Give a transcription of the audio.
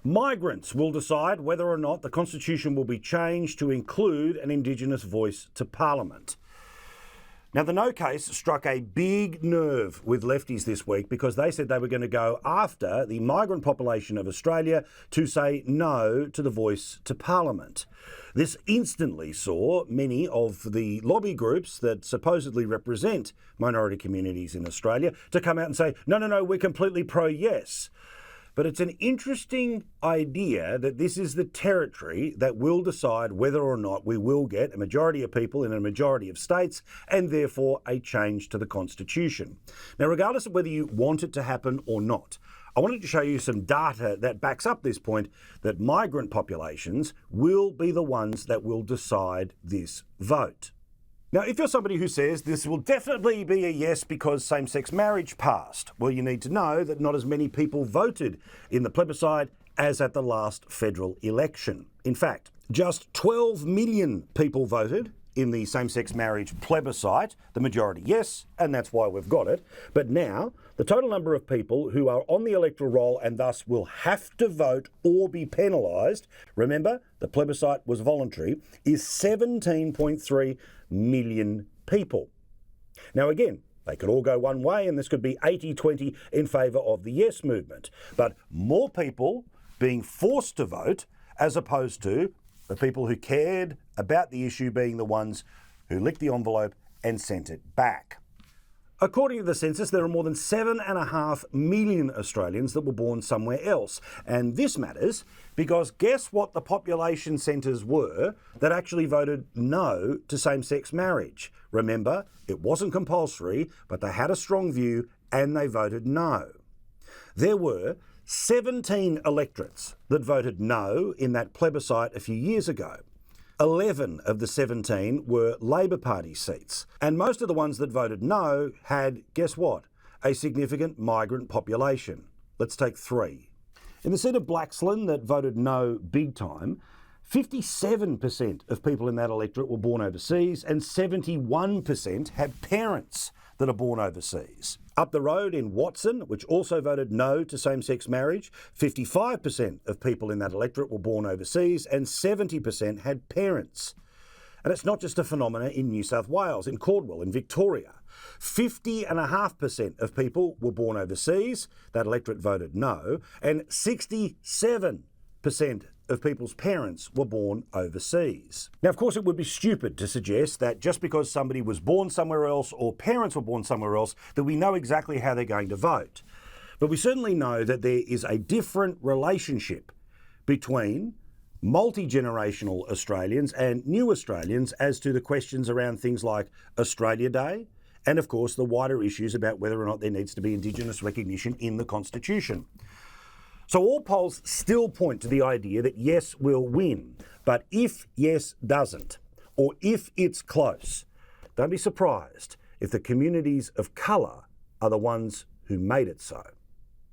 Migrants will decide whether or not the Constitution will be changed to include an Indigenous voice to Parliament. Now, the no case struck a big nerve with lefties this week because they said they were going to go after the migrant population of Australia to say no to the voice to Parliament. This instantly saw many of the lobby groups that supposedly represent minority communities in Australia to come out and say, no, we're completely pro-yes. But it's an interesting idea that this is the territory that will decide whether or not we will get a majority of people in a majority of states and therefore a change to the Constitution. Now, regardless of whether you want it to happen or not, I wanted to show you some data that backs up this point that migrant populations will be the ones that will decide this vote. Now, if you're somebody who says this will definitely be a yes because same-sex marriage passed, well, you need to know that not as many people voted in the plebiscite as at the last federal election. In fact, just 12 million people voted in the same-sex marriage plebiscite, the majority yes, and that's why we've got it. But now, the total number of people who are on the electoral roll and thus will have to vote or be penalised, remember, the plebiscite was voluntary, is 17.3 million people. Now again, they could all go one way and this could be 80-20 in favour of the yes movement. But more people being forced to vote as opposed to the people who cared about the issue being the ones who licked the envelope and sent it back. According to the census, there are more than 7.5 million Australians that were born somewhere else. And this matters because guess what the population centres were that actually voted no to same-sex marriage? Remember, it wasn't compulsory, but they had a strong view and they voted no. There were 17 electorates that voted no in that plebiscite a few years ago. 11 of the 17 were Labor Party seats, and most of the ones that voted no had, guess what, a significant migrant population. Let's take 3. In the seat of Blaxland that voted no big time, 57% of people in that electorate were born overseas and 71% had parents that are born overseas. Up the road in Watson, which also voted no to same-sex marriage, 55% of people in that electorate were born overseas and 70% had parents. And it's not just a phenomenon in New South Wales, in Cornwall, in Victoria. 50.5% of people were born overseas, that electorate voted no, and 67% of people's parents were born overseas. Now, of course, it would be stupid to suggest that just because somebody was born somewhere else or parents were born somewhere else, that we know exactly how they're going to vote. But we certainly know that there is a different relationship between multi-generational Australians and new Australians as to the questions around things like Australia Day and, of course, the wider issues about whether or not there needs to be Indigenous recognition in the Constitution. So all polls still point to the idea that yes will win. But if yes doesn't, or if it's close, don't be surprised if the communities of colour are the ones who made it so.